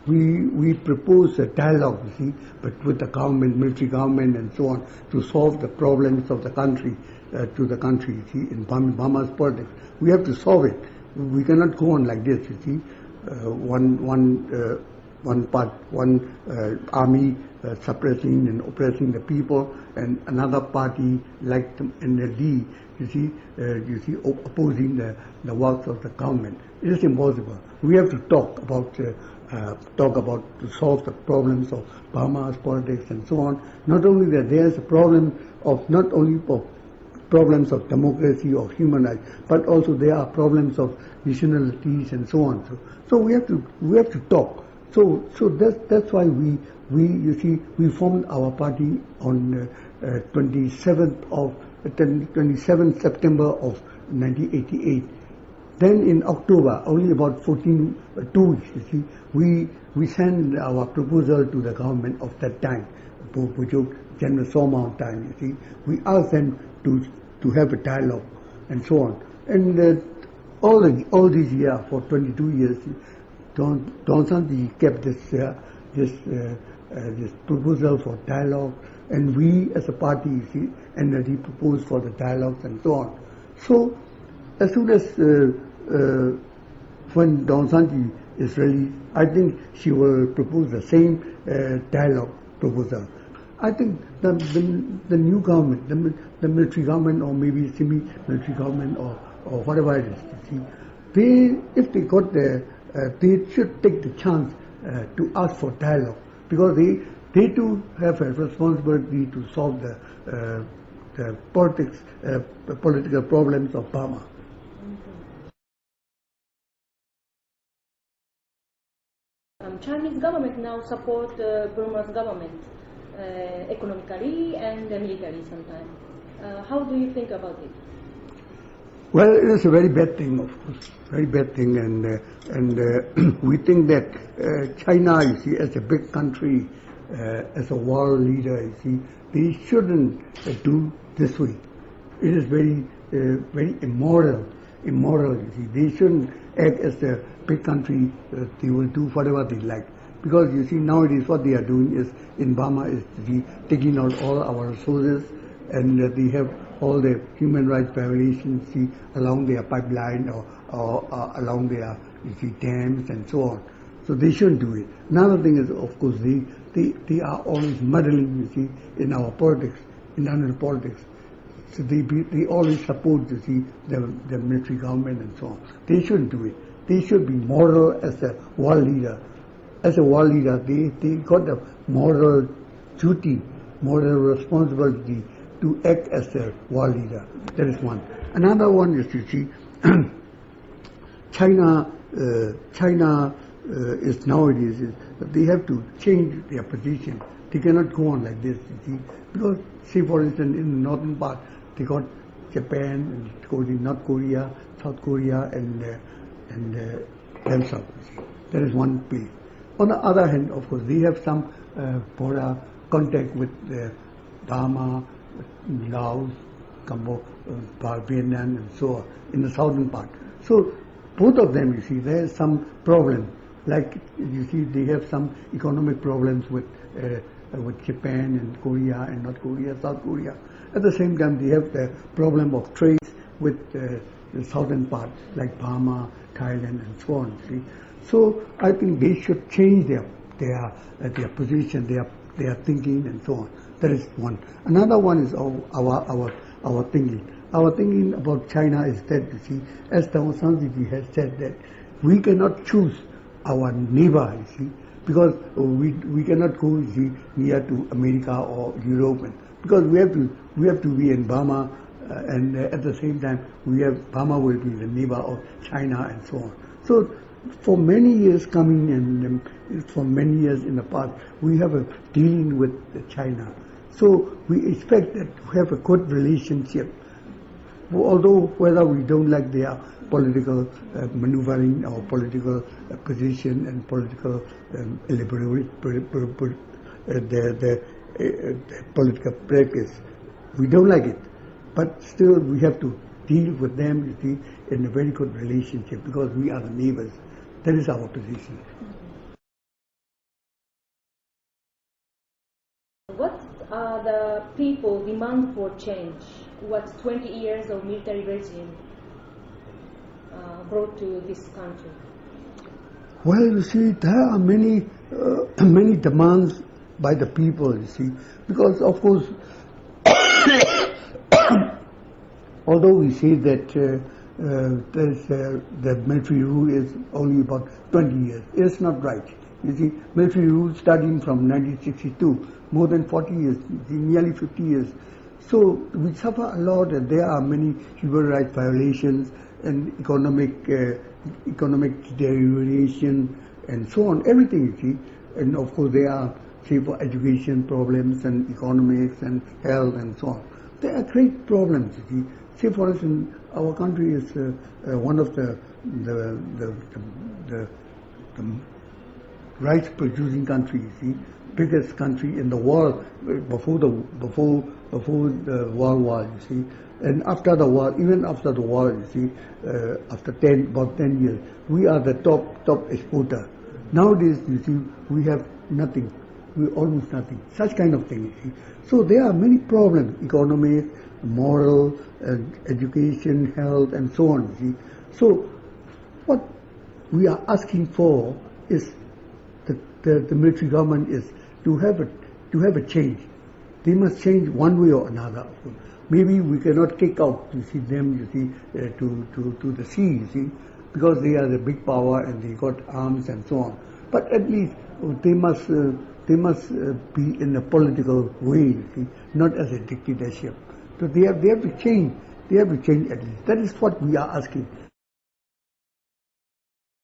we propose a dialogue, you see, but with the government, military government, and so on, to solve the problems of the country, you see, in Burma's politics. We have to solve it. We cannot go on like this, you see. One army suppressing and oppressing the people, and another party like the Nld, you see, opposing the works of the government. It is impossible. We have to talk about to solve the problems of Burma's politics and so on. Not only that, there is a problem of not only of problems of democracy or human rights, but also there are problems of nationalities and so on. So we have to talk. So that's why we formed our party on 27th September of 1988. Then in October, only about 2 weeks, you see, we sent our proposal to the government of that time, General Somao time, you see. We asked them to have a dialogue and so on. And all these years, for 22 years, Daw San Tzu kept this proposal for dialogue, and we as a party, you see, Nnld proposed for the dialogues and so on. So as soon as when Daw San Tzu is ready, I think she will propose the same dialogue proposal. I think the new government, the military government, or maybe semi-military government, or whatever it is, you see, if they got the they should take the chance to ask for dialogue, because they too have a responsibility to solve the political problems of Burma. Chinese government now support Burma's government economically and military sometimes. How do you think about it? Well, it is a very bad thing, of course, very bad thing, and we think that China, you see, as a big country, as a world leader, you see, they shouldn't do this way. It is very immoral, you see. They shouldn't act as a big country. They will do whatever they like. Because you see, nowadays what they are doing is, in Burma, is taking out all our resources, and they have all the human rights violations, see, along their pipeline or along their, you see, dams and so on. So they shouldn't do it. Another thing is, of course, they are always meddling, you see, in our politics, in international politics. So they always support, you see, the military government and so on. They shouldn't do it. They should be moral as a world leader. As a world leader, they got the moral duty, moral responsibility to act as a world leader. That is one. Another one is, you see, China is nowadays, they have to change their position. They cannot go on like this, you see, because, say for instance, in the northern part, they got Japan, and North Korea, South Korea, and themselves. That is one place. On the other hand, of course, they have some border contact with Burma, Laos, Cambodia, Vietnam, and so on, in the southern part. So both of them, you see, there is some problem. Like, you see, they have some economic problems with Japan and Korea and North Korea, South Korea. At the same time, they have the problem of trade with the southern part, like Burma, Thailand, and so on. See, so I think they should change their position, their thinking, and so on. That is one. Another one is our thinking. Our thinking about China is that, you see, as Daw San Tzu has said, that we cannot choose our neighbor, you see, because we cannot go, you see, near to America or Europe, because we have to be in Burma, and at the same time Burma will be the neighbor of China and so on. So for many years coming, and for many years in the past, we have a dealing with China. So we expect that to have a good relationship. Although whether we don't like their political maneuvering or political position and political the political practice, we don't like it. But still we have to deal with them, you see, in a very good relationship, because we are the neighbors. That is our position. people demand for change what 20 years of military regime brought to this country? Well, you see, there are many many demands by the people, you see, because of course, although we say that the military rule is only about 20 years, it's not right. You see, military rule starting from 1962, more than 40 years, nearly 50 years. So we suffer a lot, and there are many human rights violations and economic deterioration and so on, everything, you see. And of course there are, say, for education problems and economics and health and so on. There are great problems, you see. Say, for instance, our country is one of the rice-producing countries, you see, biggest country in the world before the World War, you see. And after the war, even after the war, you see, after about 10 years, we are the top exporter. Nowadays, you see, we have nothing, we almost nothing, such kind of thing, you see. So there are many problems, economic, moral, education, health, and so on, you see. So what we are asking for is the military government is to have a change. They must change one way or another. Maybe we cannot kick out, you see, them, you see, to the sea, you see, because they are the big power and they got arms and so on. But at least they must be in a political way, you see, not as a dictatorship. So they have to change. They have to change at least. That is what we are asking.